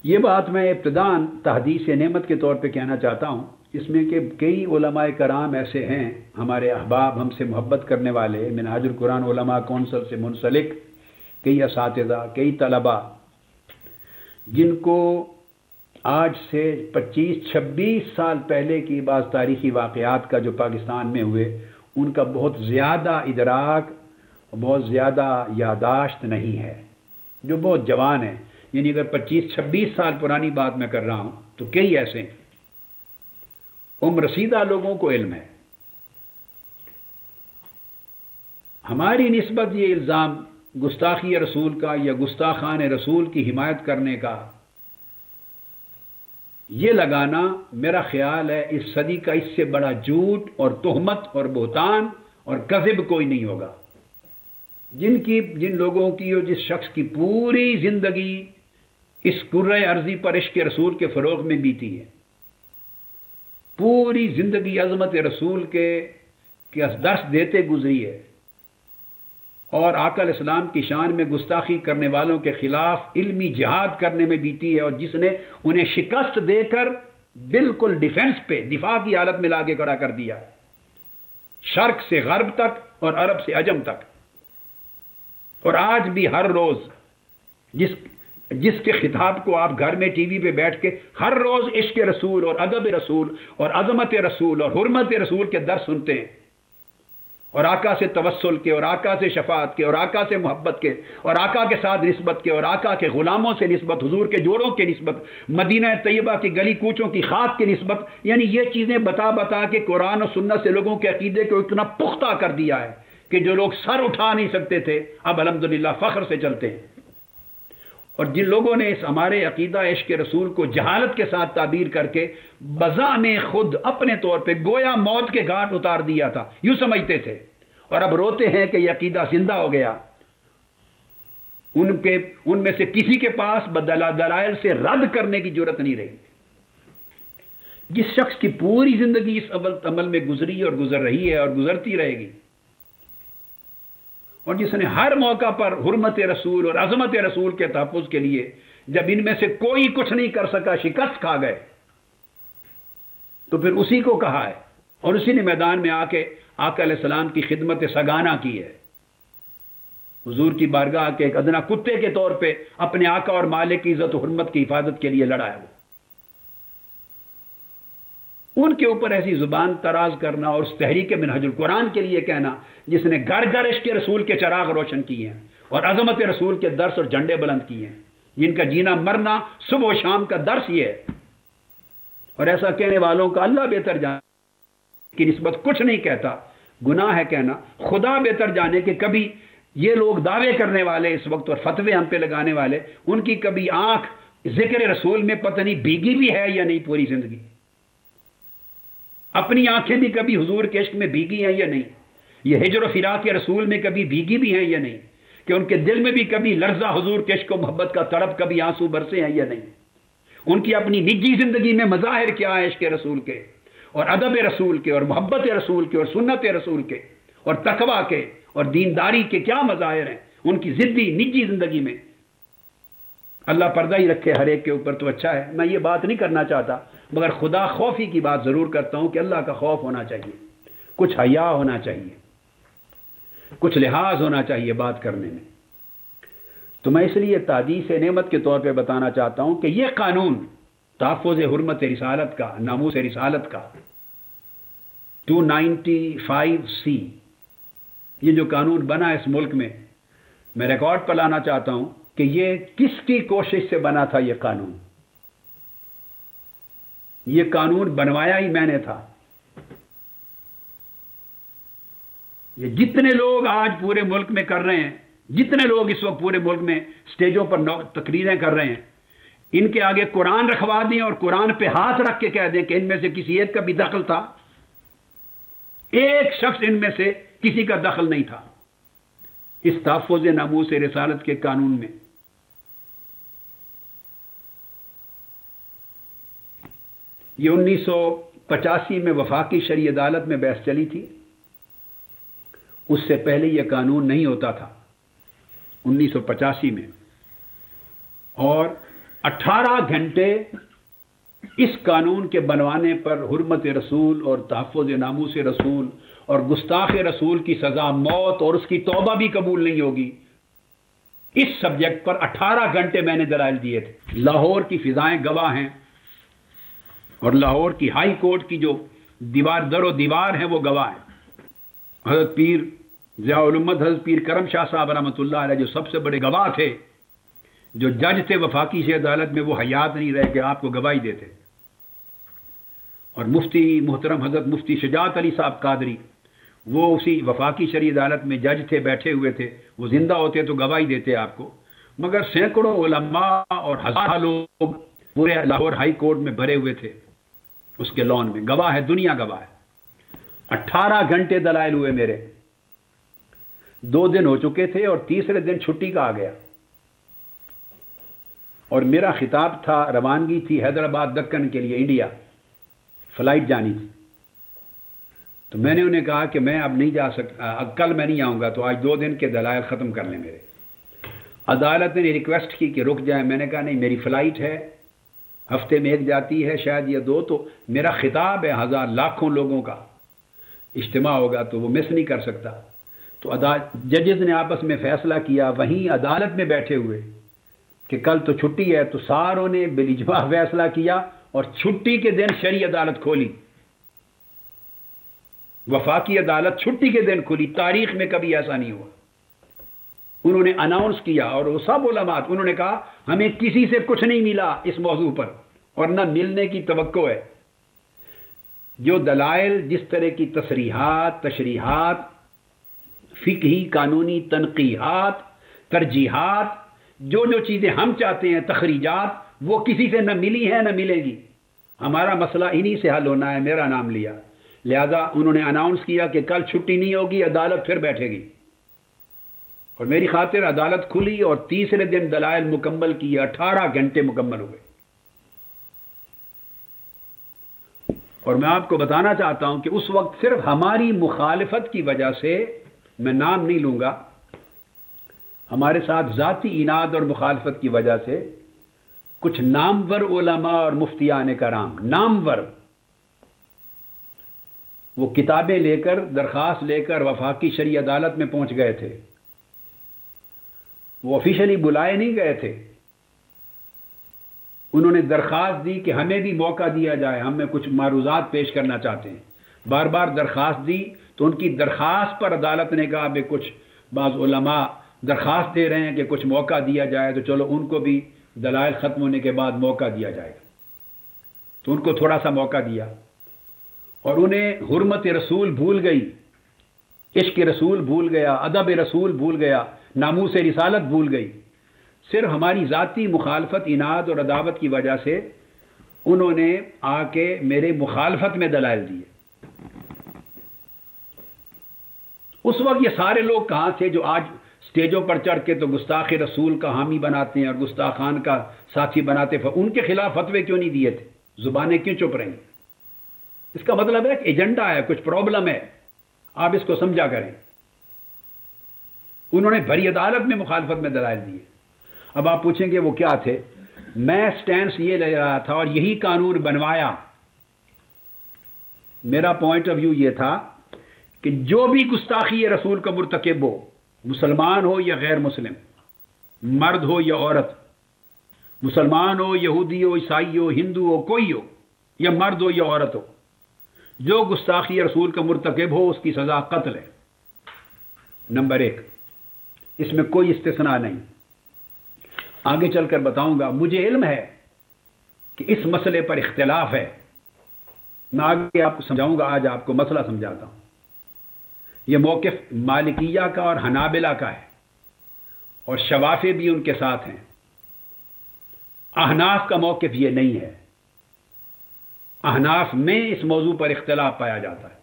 یہ بات میں ابتداً تحدیث نعمت کے طور پہ کہنا چاہتا ہوں، اس میں کہ کئی علماء کرام ایسے ہیں، ہمارے احباب، ہم سے محبت کرنے والے، منہاج القرآن علماء کونسل سے منسلک کئی اساتذہ، کئی طلباء، جن کو آج سے 25-26 سال پہلے کی بعض تاریخی واقعات کا جو پاکستان میں ہوئے ان کا بہت زیادہ ادراک، بہت زیادہ یادداشت نہیں ہے، جو بہت جوان ہیں. یعنی اگر 25-26 سال پرانی بات میں کر رہا ہوں تو کئی ایسے ہیں. عمر رسیدہ لوگوں کو علم ہے. ہماری نسبت یہ الزام گستاخی رسول کا یا گستاخان رسول کی حمایت کرنے کا یہ لگانا، میرا خیال ہے اس صدی کا اس سے بڑا جھوٹ اور تہمت اور بہتان اور کذب کوئی نہیں ہوگا. جن لوگوں کی اور جس شخص کی پوری زندگی اس کرۂ ارضی پر عشق رسول کے فروغ میں بیتی ہے، پوری زندگی عظمت رسول کے درس دیتے گزری ہے، اور آقا علیہ السلام کی شان میں گستاخی کرنے والوں کے خلاف علمی جہاد کرنے میں بیتی ہے، اور جس نے انہیں شکست دے کر بالکل ڈیفنس پہ، دفاع کی حالت میں لا کے کھڑا کر دیا، شرق سے غرب تک اور عرب سے عجم تک. اور آج بھی ہر روز جس کے خطاب کو آپ گھر میں ٹی وی پہ بیٹھ کے ہر روز عشق رسول اور ادب رسول اور عظمت رسول اور حرمت رسول کے درس سنتے ہیں، اور آقا سے توسل کے، اور آقا سے شفاعت کے، اور آقا سے محبت کے، اور آقا کے ساتھ نسبت کے، اور آقا کے غلاموں سے نسبت، حضور کے جوڑوں کے نسبت، مدینہ طیبہ کی گلی کوچوں کی خاک کی نسبت، یعنی یہ چیزیں بتا بتا کے قرآن و سنت سے لوگوں کے عقیدے کو اتنا پختہ کر دیا ہے کہ جو لوگ سر اٹھا نہیں سکتے تھے اب الحمدللہ فخر سے چلتے ہیں. اور جن لوگوں نے اس ہمارے عقیدہ عشق رسول کو جہالت کے ساتھ تعبیر کر کے بزعم خود اپنے طور پہ گویا موت کے گھاٹ اتار دیا تھا، یوں سمجھتے تھے، اور اب روتے ہیں کہ یہ عقیدہ زندہ ہو گیا. ان میں سے کسی کے پاس دلائل سے رد کرنے کی جرت نہیں رہی. جس شخص کی پوری زندگی اس عمل میں گزری اور گزر رہی ہے اور گزرتی رہے گی، اور جس نے ہر موقع پر حرمت رسول اور عظمت رسول کے تحفظ کے لیے، جب ان میں سے کوئی کچھ نہیں کر سکا، شکست کھا گئے، تو پھر اسی کو کہا ہے، اور اسی نے میدان میں آ کے آقا علیہ السلام کی خدمت سگانہ کی ہے. حضور کی بارگاہ کے ایک ادنا کتے کے طور پہ اپنے آقا اور مالک کی عزت و حرمت کی حفاظت کے لیے لڑا ہے. ان کے اوپر ایسی زبان تراز کرنا اور اس تحریک منہج القرآن کے لیے کہنا جس نے گھر گھر عشق رسول کے چراغ روشن کیے ہیں اور عظمت رسول کے درس اور جھنڈے بلند کیے ہیں، جن کا جینا مرنا صبح و شام کا درس یہ ہے. اور ایسا کہنے والوں کا اللہ بہتر جانے کی نسبت کچھ نہیں کہتا، گناہ ہے کہنا. خدا بہتر جانے کہ کبھی یہ لوگ دعوے کرنے والے اس وقت اور فتوے ہم پہ لگانے والے، ان کی کبھی آنکھ ذکر رسول میں پتہ نہیں بھیگی بھی ہے یا نہیں پوری زندگی، اپنی آنکھیں بھی کبھی حضور کے عشق میں بھیگی ہیں یا نہیں، یہ ہجر و فراق کے رسول میں کبھی بھیگی بھی ہیں یا نہیں، کہ ان کے دل میں بھی کبھی لرزہ حضور کے عشق و محبت کا تڑپ، کبھی آنسو برسے ہیں یا نہیں. ان کی اپنی نجی زندگی میں مظاہر کیا ہے عشق رسول کے اور ادب رسول کے اور محبت رسول کے اور سنت رسول کے اور تقوی کے اور دینداری کے کیا مظاہر ہیں ان کی ضدی نجی زندگی میں. اللہ پردہ ہی رکھے ہر ایک کے اوپر تو اچھا ہے. میں یہ بات نہیں کرنا چاہتا، مگر خدا خوفی کی بات ضرور کرتا ہوں کہ اللہ کا خوف ہونا چاہیے، کچھ حیا ہونا چاہیے، کچھ لحاظ ہونا چاہیے بات کرنے میں. تو میں اس لیے تحدیث نعمت کے طور پہ بتانا چاہتا ہوں کہ یہ قانون تحفظ حرمت رسالت کا، ناموس رسالت کا 295C، یہ جو قانون بنا اس ملک میں ریکارڈ پر لانا چاہتا ہوں کہ یہ کس کی کوشش سے بنا تھا. یہ قانون بنوایا ہی میں نے تھا. یہ جتنے لوگ آج پورے ملک میں کر رہے ہیں، جتنے لوگ اس وقت پورے ملک میں سٹیجوں پر تقریریں کر رہے ہیں، ان کے آگے قرآن رکھوا دیں اور قرآن پہ ہاتھ رکھ کے کہہ دیں کہ ان میں سے کسی ایک کا بھی دخل تھا. ایک شخص ان میں سے کسی کا دخل نہیں تھا اس تحفظ ناموس رسالت کے قانون میں. یہ 1985 میں وفاقی شرعی عدالت میں بحث چلی تھی. اس سے پہلے یہ قانون نہیں ہوتا تھا 1985 میں. اور 18 گھنٹے اس قانون کے بنوانے پر حرمت رسول اور تحفظ ناموس رسول اور گستاخ رسول کی سزا موت اور اس کی توبہ بھی قبول نہیں ہوگی، اس سبجیکٹ پر 18 گھنٹے میں نے دلائل دیے تھے۔ لاہور کی فضائیں گواہ ہیں، اور لاہور کی ہائی کورٹ کی جو در و دیوار ہیں وہ گواہ ہیں۔ حضرت پیر ضیاء الامت حضرت پیر کرم شاہ صاحب رحمۃ اللہ علیہ جو سب سے بڑے گواہ تھے، جو جج تھے وفاقی سے عدالت میں، وہ حیات نہیں رہے کہ آپ کو گواہی دیتے۔ اور مفتی محترم حضرت مفتی شجاعت علی صاحب قادری، وہ اسی وفاقی شرعی عدالت میں جج تھے، بیٹھے ہوئے تھے، وہ زندہ ہوتے تو گواہی دیتے آپ کو، مگر سینکڑوں علماء اور ہزاروں لوگ پورے لاہور ہائی کورٹ میں بھرے ہوئے تھے اس کے لان میں، گواہ ہے، دنیا گواہ ہے۔ 18 گھنٹے دلائل ہوئے میرے، 2 دن ہو چکے تھے اور تیسرے دن چھٹی کا آ گیا، اور میرا خطاب تھا، روانگی تھی حیدرآباد دکن کے لیے، انڈیا فلائٹ جانی تھی۔ تو میں نے انہیں کہا کہ میں اب نہیں جا سکتا، کل میں نہیں آؤں گا، تو آج 2 دن کے دلائل ختم کر لیں میرے۔ عدالت نے ریکویسٹ کی کہ رک جائیں، میں نے کہا نہیں، میری فلائٹ ہے، ہفتے میں 1 جاتی ہے شاید یا 2، تو میرا خطاب ہے، ہزار لاکھوں لوگوں کا اجتماع ہوگا تو وہ مس نہیں کر سکتا۔ تو ججز نے آپس میں فیصلہ کیا وہیں عدالت میں بیٹھے ہوئے کہ کل تو چھٹی ہے، تو ساروں نے بالاجماع فیصلہ کیا اور چھٹی کے دن شرعی عدالت کھولی، وفاقی عدالت چھٹی کے دن کھلی، تاریخ میں کبھی ایسا نہیں ہوا۔ انہوں نے اناؤنس کیا، اور وہ سب علماء، انہوں نے کہا ہمیں کسی سے کچھ نہیں ملا اس موضوع پر، اور نہ ملنے کی توقع ہے۔ جو دلائل، جس طرح کی تصریحات، تشریحات، فقہی قانونی تنقیحات، ترجیحات، جو چیزیں ہم چاہتے ہیں، تخریجات، وہ کسی سے نہ ملی ہیں نہ ملے گی۔ ہمارا مسئلہ انہی سے حل ہونا ہے، میرا نام لیا، لہذا انہوں نے اناؤنس کیا کہ کل چھٹی نہیں ہوگی، عدالت پھر بیٹھے گی، اور میری خاطر عدالت کھلی اور تیسرے دن دلائل مکمل کیے، 18 گھنٹے مکمل ہوئے۔ اور میں آپ کو بتانا چاہتا ہوں کہ اس وقت صرف ہماری مخالفت کی وجہ سے، میں نام نہیں لوں گا، ہمارے ساتھ ذاتی اناد اور مخالفت کی وجہ سے کچھ نامور علماء اور مفتیان کرام، نامور، وہ کتابیں لے کر، درخواست لے کر وفاقی شرعی عدالت میں پہنچ گئے تھے۔ وہ آفیشلی بلائے نہیں گئے تھے، انہوں نے درخواست دی کہ ہمیں بھی موقع دیا جائے، ہم میں کچھ معروضات پیش کرنا چاہتے ہیں۔ بار بار درخواست دی تو ان کی درخواست پر عدالت نے کہا کہ کچھ بعض علماء درخواست دے رہے ہیں کہ کچھ موقع دیا جائے، تو چلو ان کو بھی دلائل ختم ہونے کے بعد موقع دیا جائے گا۔ تو ان کو تھوڑا سا موقع دیا، اور انہیں حرمت رسول بھول گئی، عشق رسول بھول گیا، ادب رسول بھول گیا، ناموس رسالت بھول گئی۔ صرف ہماری ذاتی مخالفت، اناد اور عداوت کی وجہ سے انہوں نے آ کے میرے مخالفت میں دلائل دیے۔ اس وقت یہ سارے لوگ کہاں تھے جو آج سٹیجوں پر چڑھ کے تو گستاخ رسول کا حامی بناتے ہیں اور گستاخان کا ساتھی بناتے ہیں، ان کے خلاف فتوے کیوں نہیں دیے تھے؟ زبانیں کیوں چپ رہیں؟ اس کا مطلب ہے کہ ایجنڈا ہے، کچھ پرابلم ہے، آپ اس کو سمجھا کریں۔ انہوں نے بھری عدالت میں مخالفت میں دلائل دیے۔ اب آپ پوچھیں گے وہ کیا تھے؟ میں سٹینس یہ لے رہا تھا اور یہی قانون بنوایا۔ میرا پوائنٹ آف ویو یہ تھا کہ جو بھی گستاخی رسول کا مرتکب ہو، مسلمان ہو یا غیر مسلم، مرد ہو یا عورت، مسلمان ہو، یہودی ہو، عیسائی ہو، ہندو ہو، کوئی ہو، یا مرد ہو یا عورت ہو، جو گستاخی رسول کا مرتکب ہو اس کی سزا قتل ہے۔ نمبر 1، اس میں کوئی استثناء نہیں۔ آگے چل کر بتاؤں گا، مجھے علم ہے کہ اس مسئلے پر اختلاف ہے، میں آگے آپ کو سمجھاؤں گا، آج آپ کو مسئلہ سمجھاتا ہوں۔ یہ موقف مالکیہ کا اور حنابلہ کا ہے، اور شوافی بھی ان کے ساتھ ہیں۔ احناف کا موقف یہ نہیں ہے، احناف میں اس موضوع پر اختلاف پایا جاتا ہے۔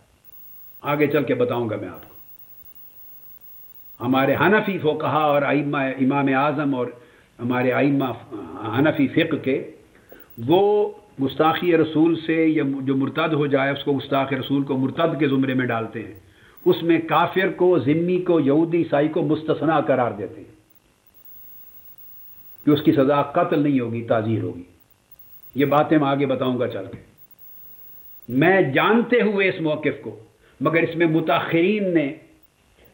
آگے چل کے بتاؤں گا میں آپ کو۔ ہمارے حنفی فقہا اور ائمہ، امام اعظم اور ہمارے ائمہ حنفی فقہ کے، وہ گستاخی رسول سے یا جو مرتد ہو جائے اس کو گستاخ رسول کو مرتد کے زمرے میں ڈالتے ہیں، اس میں کافر کو، ذمی کو، یہودی، عیسائی کو مستثنا قرار دیتے ہیں۔ کہ اس کی سزا قتل نہیں ہوگی، تعزیر ہوگی۔ یہ باتیں میں آگے بتاؤں گا چل کے۔ میں جانتے ہوئے اس موقف کو، مگر اس میں متاخرین نے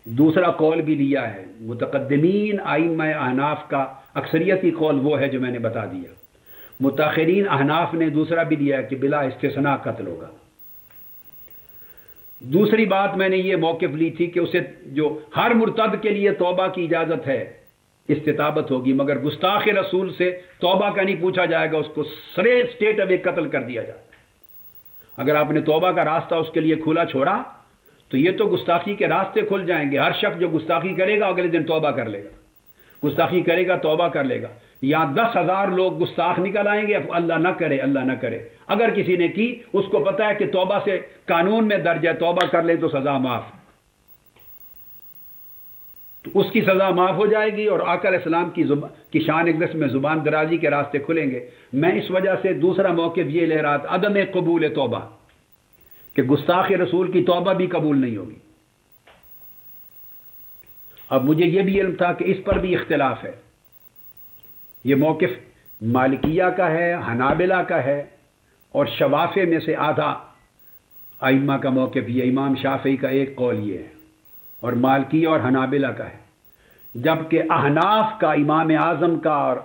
دوسرا قول بھی لیا ہے۔ متقدمین ائمہ احناف کا اکثریتی قول وہ ہے جو میں نے بتا دیا۔ متاخرین احناف نے دوسرا بھی لیا ہے کہ بلا استثناء قتل ہوگا۔ دوسری بات میں نے یہ موقف لی تھی کہ اسے جو ہر مرتد کے لیے توبہ کی اجازت ہے، استطابت ہوگی، مگر گستاخ رسول سے توبہ کا نہیں پوچھا جائے گا، اس کو اسٹیٹ اوے قتل کر دیا جائے۔ اگر آپ نے توبہ کا راستہ اس کے لیے کھلا چھوڑا تو یہ تو گستاخی کے راستے کھل جائیں گے۔ ہر شخص جو گستاخی کرے گا اگلے دن توبہ کر لے گا، گستاخی کرے گا توبہ کر لے گا۔ یہاں 10,000 لوگ گستاخ نکل آئیں گے، اللہ نہ کرے، اللہ نہ کرے۔ اگر کسی نے کی، اس کو پتا ہے کہ توبہ سے قانون میں درج ہے، توبہ کر لے تو سزا معاف، تو اس کی سزا معاف ہو جائے گی اور آقا علیہ السلام کی شان اقدس میں زبان درازی کے راستے کھلیں گے۔ میں اس وجہ سے دوسرا موقف یہ لے رہا تھا، عدم قبول توبہ، کہ گستاخ رسول کی توبہ بھی قبول نہیں ہوگی۔ اب مجھے یہ بھی علم تھا کہ اس پر بھی اختلاف ہے۔ یہ موقف مالکیہ کا ہے، حنابلہ کا ہے، اور شوافع میں سے آدھا ائمہ کا موقف یہ، امام شافعی کا ایک قول یہ ہے، اور مالکیہ اور حنابلہ کا ہے۔ جبکہ احناف کا، امام اعظم کا اور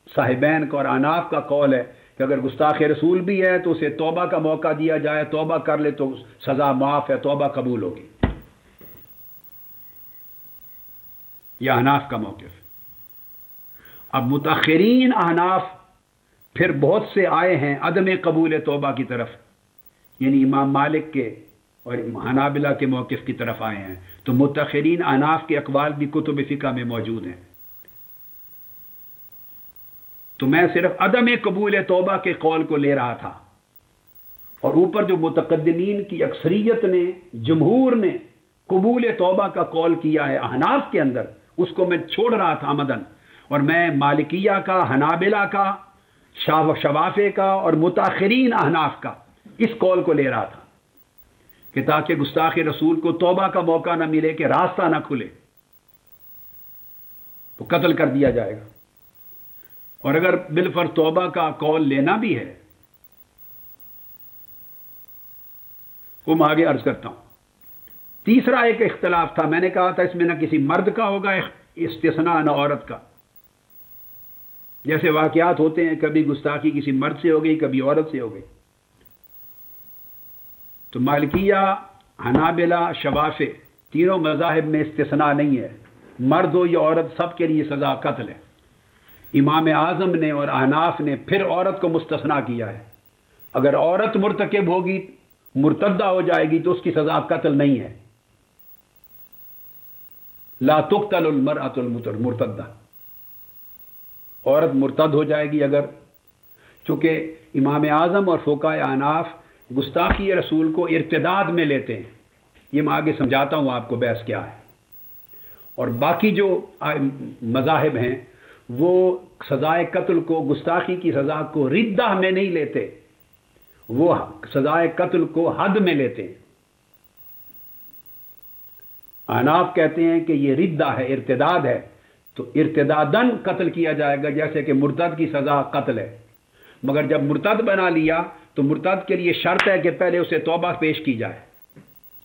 صاحبین کا اور احناف کا قول ہے کہ اگر گستاخ رسول بھی ہے تو اسے توبہ کا موقع دیا جائے، توبہ کر لے تو سزا معاف ہے، توبہ قبول ہوگی۔ یہ احناف کا موقف۔ اب متاخرین احناف پھر بہت سے آئے ہیں عدم قبول توبہ کی طرف، یعنی امام مالک کے اور حنابلہ کے موقف کی طرف آئے ہیں۔ تو متاخرین احناف کے اقوال بھی کتب فقہ میں موجود ہیں۔ تو میں صرف عدم قبول توبہ کے قول کو لے رہا تھا، اور اوپر جو متقدمین کی اکثریت نے، جمہور نے قبول توبہ کا قول کیا ہے احناف کے اندر، اس کو میں چھوڑ رہا تھا عمدن، اور میں مالکیہ کا، حنابلہ کا، شوافع کا اور متاخرین احناف کا اس قول کو لے رہا تھا کہ تاکہ گستاخ رسول کو توبہ کا موقع نہ ملے، کہ راستہ نہ کھلے، تو قتل کر دیا جائے گا۔ اور اگر بالفرض توبہ کا قول لینا بھی ہے، وہ میں آگے عرض کرتا ہوں۔ تیسرا ایک اختلاف تھا، میں نے کہا تھا اس میں نہ کسی مرد کا ہوگا استثناء، نہ عورت کا۔ جیسے واقعات ہوتے ہیں، کبھی گستاخی کسی مرد سے ہو گئی، کبھی عورت سے ہو گئی۔ تو مالکیہ، حنابلہ، شوافع تینوں مذاہب میں استثناء نہیں ہے، مرد ہو یا عورت سب کے لیے سزا قتل ہے۔ امام اعظم نے اور احناف نے پھر عورت کو مستثنیٰ کیا ہے۔ اگر عورت مرتکب ہوگی، مرتدہ ہو جائے گی تو اس کی سزا قتل نہیں ہے۔ لا تقتل المرأة المرتدہ، عورت مرتد ہو جائے گی اگر، چونکہ امام اعظم اور فقہاء احناف گستاخی رسول کو ارتداد میں لیتے ہیں۔ یہ میں آگے سمجھاتا ہوں آپ کو بحث کیا ہے۔ اور باقی جو مذاہب ہیں وہ سزائے قتل کو، گستاخی کی سزا کو ردہ میں نہیں لیتے، وہ سزائے قتل کو حد میں لیتے ہیں۔ احناف کہتے ہیں کہ یہ ردہ ہے، ارتداد ہے، تو ارتدادن قتل کیا جائے گا، جیسے کہ مرتد کی سزا قتل ہے۔ مگر جب مرتد بنا لیا تو مرتد کے لیے شرط ہے کہ پہلے اسے توبہ پیش کی جائے،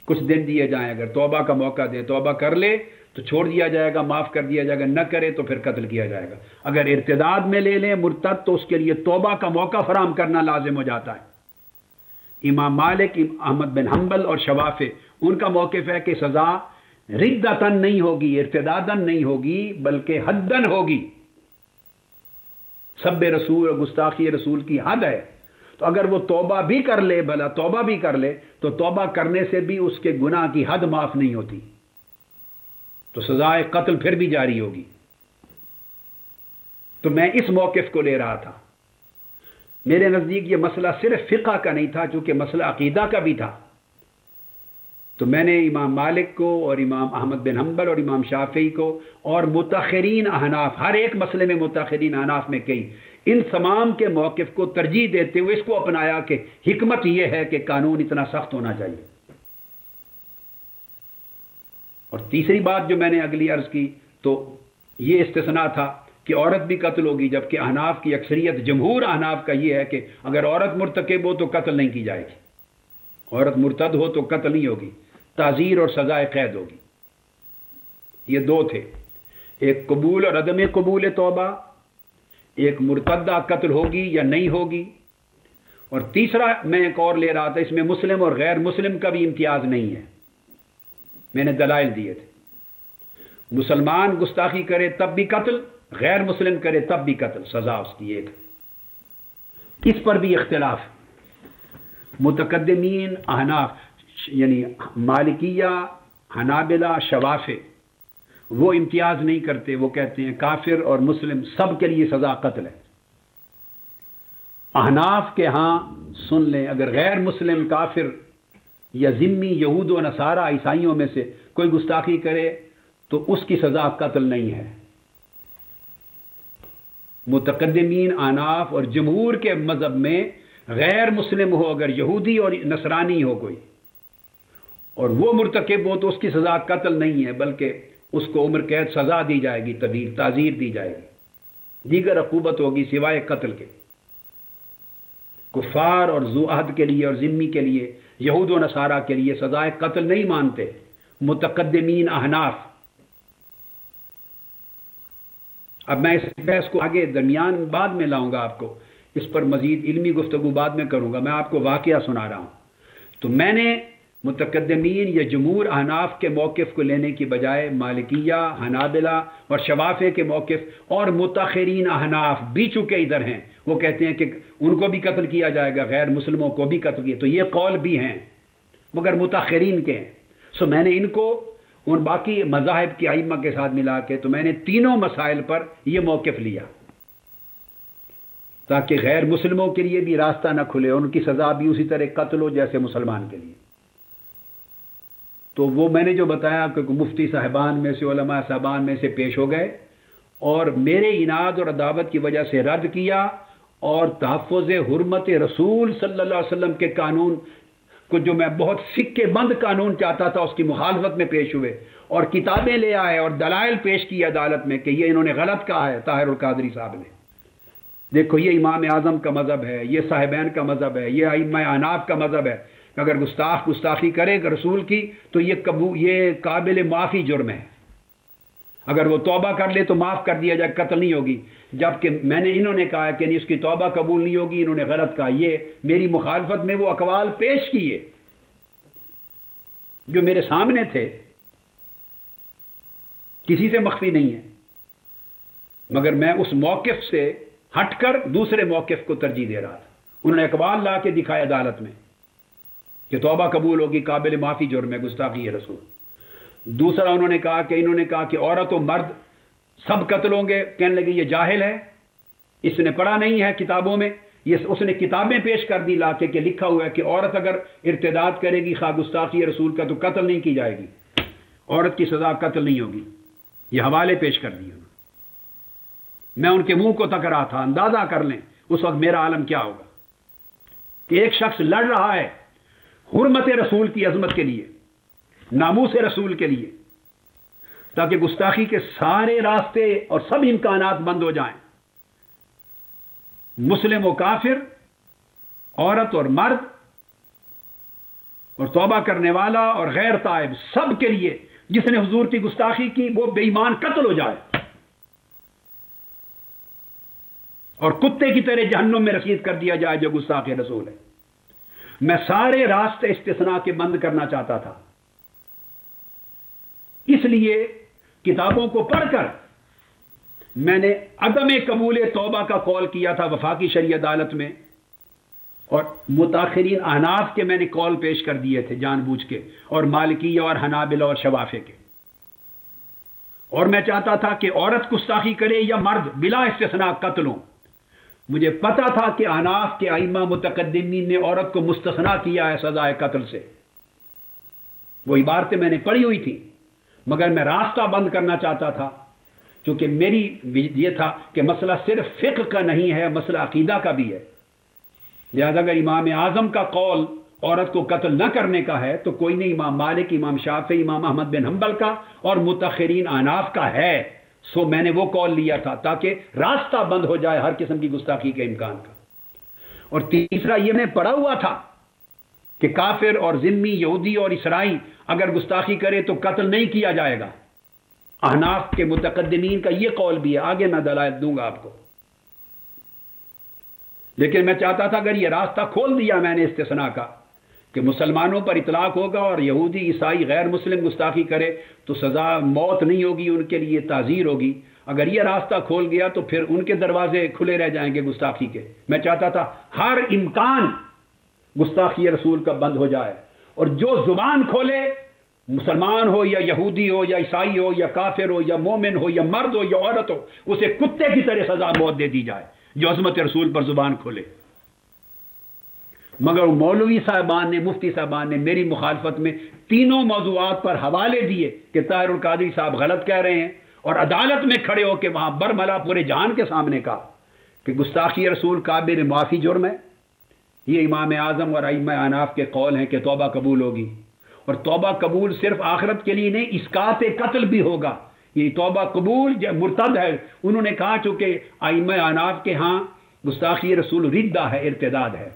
کچھ دن دیے جائیں، اگر توبہ کا موقع دے، توبہ کر لے تو چھوڑ دیا جائے گا، معاف کر دیا جائے گا، نہ کرے تو پھر قتل کیا جائے گا۔ اگر ارتداد میں لے لیں مرتد تو اس کے لیے توبہ کا موقع فراہم کرنا لازم ہو جاتا ہے۔ امام مالک، احمد بن حنبل اور شوافع ان کا موقف ہے کہ سزا ردتن نہیں ہوگی، ارتدادن نہیں ہوگی، بلکہ حدن ہوگی۔ سب رسول اور گستاخی رسول کی حد ہے، تو اگر وہ توبہ بھی کر لے، بھلا توبہ بھی کر لے، تو توبہ کرنے سے بھی اس کے گناہ کی حد معاف نہیں ہوتی، تو سزائے قتل پھر بھی جاری ہوگی۔ تو میں اس موقف کو لے رہا تھا۔ میرے نزدیک یہ مسئلہ صرف فقہ کا نہیں تھا، چونکہ مسئلہ عقیدہ کا بھی تھا۔ تو میں نے امام مالک کو اور امام احمد بن حنبل اور امام شافعی کو اور متاخرین احناف، ہر ایک مسئلے میں متاخرین احناف میں کئی، ان تمام کے موقف کو ترجیح دیتے ہوئے اس کو اپنایا کہ حکمت یہ ہے کہ قانون اتنا سخت ہونا چاہیے۔ اور تیسری بات جو میں نے اگلی عرض کی تو یہ استثناء تھا کہ عورت بھی قتل ہوگی، جبکہ احناف کی اکثریت، جمہور احناف کا یہ ہے کہ اگر عورت مرتکب ہو تو قتل نہیں کی جائے گی، عورت مرتد ہو تو قتل نہیں ہوگی، تعزیر اور سزائے قید ہوگی۔ یہ دو تھے، ایک قبول اور عدم قبول توبہ، ایک مرتدہ قتل ہوگی یا نہیں ہوگی، اور تیسرا میں ایک اور لے رہا تھا، اس میں مسلم اور غیر مسلم کا بھی امتیاز نہیں ہے، میں نے دلائل دیے تھے۔ مسلمان گستاخی کرے تب بھی قتل، غیر مسلم کرے تب بھی قتل، سزا اس کی ایک۔ اس پر بھی اختلاف، متقدمین احناف یعنی مالکیہ، حنابلہ، شوافع وہ امتیاز نہیں کرتے، وہ کہتے ہیں کافر اور مسلم سب کے لیے سزا قتل ہے۔ احناف کے ہاں سن لیں، اگر غیر مسلم کافر یا ذمی یہود و نصارہ عیسائیوں میں سے کوئی گستاخی کرے تو اس کی سزا قتل نہیں ہے۔ متقدمین احناف اور جمہور کے مذہب میں غیر مسلم ہو، اگر یہودی اور نصرانی ہو کوئی اور وہ مرتکب ہو تو اس کی سزا قتل نہیں ہے، بلکہ اس کو عمر قید سزا دی جائے گی، طویل تعزیر دی جائے گی، دیگر عقوبت ہوگی سوائے قتل کے۔ کفار اور ذو عہد کے لیے اور ذمی کے لیے، یہود و نصارہ کے لیے سزائے قتل نہیں مانتے متقدمین احناف۔ اب میں اس بحث کو آگے درمیان بعد میں لاؤں گا، آپ کو اس پر مزید علمی گفتگو بعد میں کروں گا، میں آپ کو واقعہ سنا رہا ہوں۔ تو میں نے متقدمین یا جمہور احناف کے موقف کو لینے کی بجائے مالکیہ، حنابلہ اور شوافع کے موقف اور متاخرین احناف بھی چونکہ ادھر ہیں، وہ کہتے ہیں کہ ان کو بھی قتل کیا جائے گا، غیر مسلموں کو بھی قتل کیا، تو یہ قول بھی ہیں مگر متاخرین کے ہیں۔ سو میں نے ان کو ان باقی مذاہب کی ائمہ کے ساتھ ملا کے، تو میں نے تینوں مسائل پر یہ موقف لیا تاکہ غیر مسلموں کے لیے بھی راستہ نہ کھلے، ان کی سزا بھی اسی طرح قتل ہو جیسے مسلمان کے لیے۔ تو وہ میں نے جو بتایا کہ مفتی صاحبان میں سے، علماء صاحبان میں سے پیش ہو گئے اور میرے عناد اور عداوت کی وجہ سے رد کیا، اور تحفظ حرمت رسول صلی اللہ علیہ وسلم کے قانون کو، جو میں بہت سکے بند قانون چاہتا تھا، اس کی مخالفت میں پیش ہوئے اور کتابیں لے آئے اور دلائل پیش کی عدالت میں کہ یہ انہوں نے غلط کہا ہے طاہر القادری صاحب نے، دیکھو یہ امام اعظم کا مذہب ہے، یہ صاحبین کا مذہب ہے، یہ ائمہ احناف کا مذہب ہے، اگر گستاخی کرے گا رسول کی تو یہ قابل معافی جرم ہے، اگر وہ توبہ کر لے تو معاف کر دیا جائے، قتل نہیں ہوگی۔ جبکہ میں نے انہوں نے کہا کہ اس کی توبہ قبول نہیں ہوگی، انہوں نے غلط کہا۔ یہ میری مخالفت میں وہ اقوال پیش کیے جو میرے سامنے تھے، کسی سے مخفی نہیں ہے، مگر میں اس موقف سے ہٹ کر دوسرے موقف کو ترجیح دے رہا تھا۔ انہوں نے اقوال لا کے دکھائے عدالت میں کہ توبہ قبول ہوگی، قابل معافی جرم ہے، گستاخی ہے رسول۔ دوسرا انہوں نے کہا کہ عورت و مرد سب قتل ہوں گے، کہنے لگے یہ جاہل ہے، اس نے پڑھا نہیں ہے کتابوں میں، اس نے کتابیں پیش کر دی لا کے کہ لکھا ہوا ہے کہ عورت اگر ارتداد کرے گی خواہ گستاخی رسول کا تو قتل نہیں کی جائے گی، عورت کی سزا قتل نہیں ہوگی۔ یہ حوالے پیش کر دیے، میں ان کے منہ کو تک رہا تھا، اندازہ کر لیں اس وقت میرا عالم کیا ہوگا کہ ایک شخص لڑ رہا ہے حرمت رسول کی عظمت کے لیے، ناموس رسول کے لیے، تاکہ گستاخی کے سارے راستے اور سب امکانات بند ہو جائیں، مسلم و کافر، عورت اور مرد، اور توبہ کرنے والا اور غیر تائب، سب کے لیے جس نے حضور کی گستاخی کی وہ بے ایمان قتل ہو جائے اور کتے کی طرح جہنم میں رسید کر دیا جائے جو گستاخ رسول ہے۔ میں سارے راستے استثناء کے بند کرنا چاہتا تھا، اس لیے کتابوں کو پڑھ کر میں نے عدم قبول توبہ کا قول کیا تھا وفاقی شرعی عدالت میں، اور متاخرین احناف کے میں نے قول پیش کر دیے تھے جان بوجھ کے، اور مالکیہ اور حنابلہ اور شوافع کے، اور میں چاہتا تھا کہ عورت گستاخی کرے یا مرد بلا استثناء قتل ہوں۔ مجھے پتا تھا کہ احناف کے ائمہ متقدمین نے عورت کو مستثنیٰ کیا ہے سزائے قتل سے، وہ عبارتیں میں نے پڑھی ہوئی تھی، مگر میں راستہ بند کرنا چاہتا تھا، کیونکہ میری یہ تھا کہ مسئلہ صرف فقہ کا نہیں ہے، مسئلہ عقیدہ کا بھی ہے۔ لہذا اگر امام اعظم کا قول عورت کو قتل نہ کرنے کا ہے تو کوئی نہیں، امام مالک، امام شافعی، امام احمد بن حنبل کا اور متاخرین احناف کا ہے، سو میں نے وہ کال لیا تھا تاکہ راستہ بند ہو جائے ہر قسم کی گستاخی کے امکان کا. اور تیسرا یہ میں پڑھا ہوا تھا کہ کافر اور ذمی یہودی اور عیسائی اگر گستاخی کرے تو قتل نہیں کیا جائے گا. احناف کے متقدمین کا یہ قول بھی ہے، آگے میں دلائل دوں گا آپ کو. لیکن میں چاہتا تھا اگر یہ راستہ کھول دیا میں نے استثناء کا کہ مسلمانوں پر اطلاق ہوگا اور یہودی عیسائی غیر مسلم گستاخی کرے تو سزا موت نہیں ہوگی، ان کے لیے تعزیر ہوگی. اگر یہ راستہ کھول گیا تو پھر ان کے دروازے کھلے رہ جائیں گے گستاخی کے. میں چاہتا تھا ہر امکان گستاخی رسول کا بند ہو جائے، اور جو زبان کھولے، مسلمان ہو یا یہودی ہو یا عیسائی ہو یا کافر ہو یا مومن ہو یا مرد ہو یا عورت ہو، اسے کتے کی طرح سزا موت دے دی جائے جو عظمت رسول پر زبان کھولے. مگر مولوی صاحبان نے، مفتی صاحبان نے میری مخالفت میں تینوں موضوعات پر حوالے دیے کہ طاہر القادری صاحب غلط کہہ رہے ہیں، اور عدالت میں کھڑے ہو کے وہاں برملا پورے جہان کے سامنے کہا کہ گستاخی رسول قابل معافی جرم ہے. یہ امام اعظم اور ائمہ احناف کے قول ہیں کہ توبہ قبول ہوگی، اور توبہ قبول صرف آخرت کے لیے نہیں، اسقاط قتل بھی ہوگا. یہ توبہ قبول مرتد ہے. انہوں نے کہا چونکہ ائمہ احناف کے ہاں گستاخی رسول ردہ ہے، ارتداد ہے،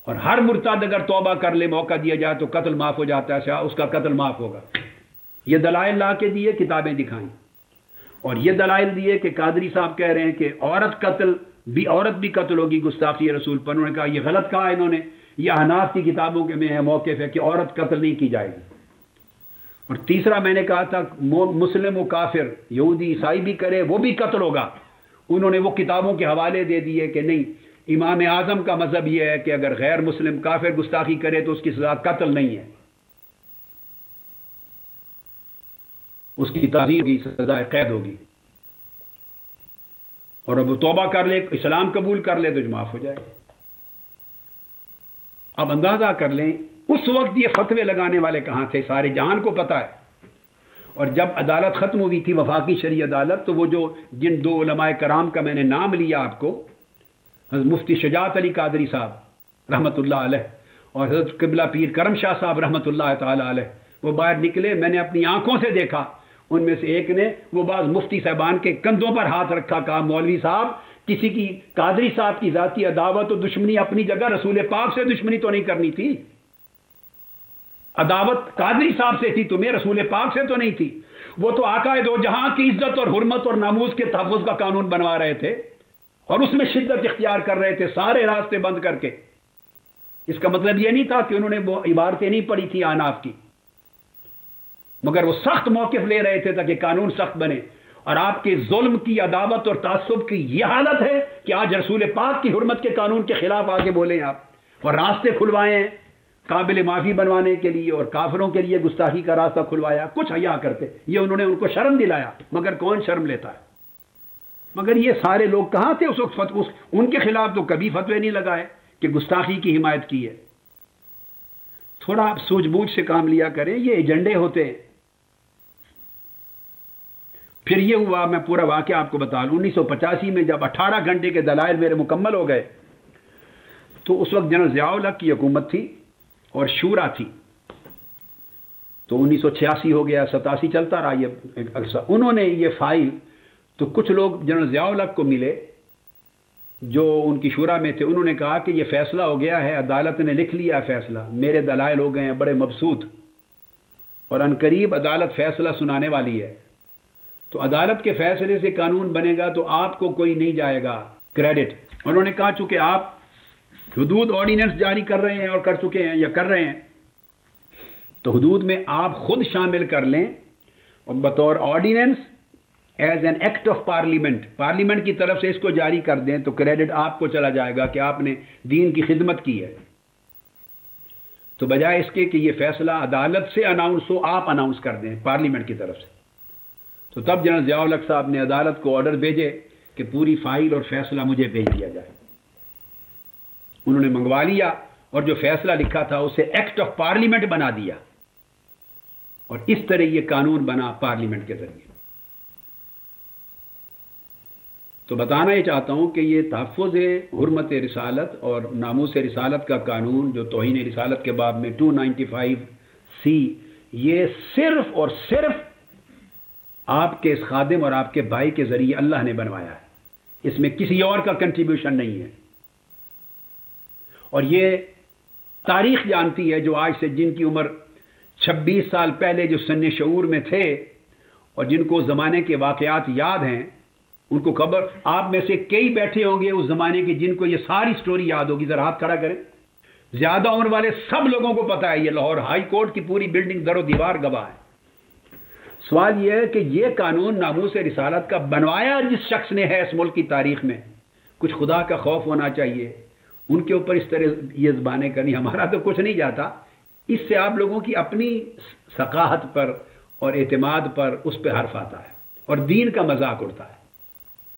اور ہر مرتد اگر توبہ کر لے، موقع دیا جائے تو قتل معاف ہو جاتا ہے، اس کا قتل معاف ہوگا. یہ دلائل لا کے دیے، کتابیں دکھائیں، اور یہ دلائل دیے کہ قادری صاحب کہہ رہے ہیں کہ عورت بھی قتل ہوگی گستاخی رسول پر. انہوں نے کہا یہ غلط کہا انہوں نے، یہ احناف کی کتابوں کے میں ہے موقف ہے کہ عورت قتل نہیں کی جائے گی. اور تیسرا میں نے کہا تھا مسلم و کافر یہودی عیسائی بھی کرے وہ بھی قتل ہوگا. انہوں نے وہ کتابوں کے حوالے دے دیے کہ نہیں، امام اعظم کا مذہب یہ ہے کہ اگر غیر مسلم کافر گستاخی کرے تو اس کی سزا قتل نہیں ہے، اس کی تعزیر کی سزا قید ہوگی، اور اب وہ توبہ کر لے، اسلام قبول کر لے تو معاف ہو جائے. اب اندازہ کر لیں اس وقت یہ فتوے لگانے والے کہاں تھے، سارے جہان کو پتہ ہے. اور جب عدالت ختم ہوئی تھی، وفاقی شرعی عدالت، تو وہ جو جن دو علماء کرام کا میں نے نام لیا آپ کو، حضرت مفتی شجاعت علی قادری صاحب رحمۃ اللہ علیہ اور حضرت قبلہ پیر کرم شاہ صاحب رحمۃ اللہ تعالی علیہ، وہ باہر نکلے، میں نے اپنی آنکھوں سے دیکھا. ان میں سے ایک نے وہ بعض مفتی صاحبان کے کندھوں پر ہاتھ رکھا، کہا مولوی صاحب کسی کی قادری صاحب کی ذاتی عداوت و دشمنی اپنی جگہ، رسول پاک سے دشمنی تو نہیں کرنی تھی. عداوت قادری صاحب سے تھی تمہیں، رسول پاک سے تو نہیں تھی. وہ تو آقا دو جہاں کی عزت اور حرمت اور ناموس کے تحفظ کا قانون بنوا رہے تھے، اور اس میں شدت اختیار کر رہے تھے، سارے راستے بند کر کے. اس کا مطلب یہ نہیں تھا کہ انہوں نے وہ عبارتیں نہیں پڑھی تھی احناف کی، مگر وہ سخت موقف لے رہے تھے تاکہ قانون سخت بنے. اور آپ کے ظلم کی، عداوت اور تعصب کی یہ حالت ہے کہ آج رسول پاک کی حرمت کے قانون کے خلاف آگے بولیں آپ، اور راستے کھلوائے ہیں قابل معافی بنوانے کے لیے، اور کافروں کے لیے گستاخی کا راستہ کھلوایا. کچھ حیا کرتے، یہ انہوں نے ان کو شرم دلایا، مگر کون شرم لیتا ہے. مگر یہ سارے لوگ کہاں تھے اس وقت؟ ان کے خلاف تو کبھی فتوے نہیں لگائے کہ گستاخی کی حمایت کی ہے. تھوڑا آپ سوجھ بوجھ سے کام لیا کریں، یہ ایجنڈے ہوتے ہیں. پھر یہ ہوا، میں پورا واقعہ آپ کو بتا لوں. 1985 میں جب 18 گھنٹے کے دلائل میرے مکمل ہو گئے تو اس وقت جنرل ضیاء الحق کی حکومت تھی اور شورا تھی. تو 1986 ہو گیا، 87 چلتا رہا یہ. انہوں نے یہ فائل، تو کچھ لوگ جنرل ضیاء الحق کو ملے جو ان کی شورا میں تھے. انہوں نے کہا کہ یہ فیصلہ ہو گیا ہے، عدالت نے لکھ لیا فیصلہ، میرے دلائل ہو گئے ہیں بڑے مبسوط، اور عنقریب عدالت فیصلہ سنانے والی ہے. تو عدالت کے فیصلے سے قانون بنے گا تو آپ کو کوئی نہیں جائے گا کریڈٹ. انہوں نے کہا چونکہ آپ حدود آرڈیننس جاری کر رہے ہیں اور کر چکے ہیں یا کر رہے ہیں، تو حدود میں آپ خود شامل کر لیں اور بطور ordinance as an act of parliament کی طرف سے اس کو جاری کر دیں تو کریڈٹ آپ کو چلا جائے گا کہ آپ نے دین کی خدمت کی ہے. تو بجائے اس کے کہ یہ فیصلہ عدالت سے اناؤنس ہو، آپ اناؤنس کر دیں پارلیمنٹ کی طرف سے. تو تب جنرل ضیاء الحق صاحب نے عدالت کو آرڈر بھیجے کہ پوری فائل اور فیصلہ مجھے بھیج دیا جائے. انہوں نے منگوا لیا اور جو فیصلہ لکھا تھا اسے ایکٹ آف پارلیمنٹ بنا دیا، اور اس طرح یہ قانون بنا پارلیمنٹ کے ذریعے. تو بتانا یہ چاہتا ہوں کہ یہ تحفظ حرمت رسالت اور ناموس رسالت کا قانون جو توہین رسالت کے باب میں 295C، یہ صرف اور صرف آپ کے اس خادم اور آپ کے بھائی کے ذریعے اللہ نے بنوایا ہے، اس میں کسی اور کا کنٹریبیوشن نہیں ہے۔ اور یہ تاریخ جانتی ہے، جو آج سے جن کی عمر 26 سال پہلے جو سن شعور میں تھے اور جن کو زمانے کے واقعات یاد ہیں، ان کو خبر، آپ میں سے کئی بیٹھے ہوں گے اس زمانے کے جن کو یہ ساری سٹوری یاد ہوگی، ذرا ہاتھ کھڑا کریں۔ زیادہ عمر والے سب لوگوں کو پتا ہے، یہ لاہور ہائی کورٹ کی پوری بلڈنگ در و دیوار گواہ ہے۔ سوال یہ ہے کہ یہ قانون ناموس رسالت کا بنوایا جس شخص نے ہے اس ملک کی تاریخ میں، کچھ خدا کا خوف ہونا چاہیے۔ ان کے اوپر اس طرح یہ زبانیں کرنی، ہمارا تو کچھ نہیں جاتا، اس سے آپ لوگوں کی اپنی ثقافت پر اور اعتماد پر اس پہ حرف آتا ہے اور دین کا مذاق اڑتا ہے۔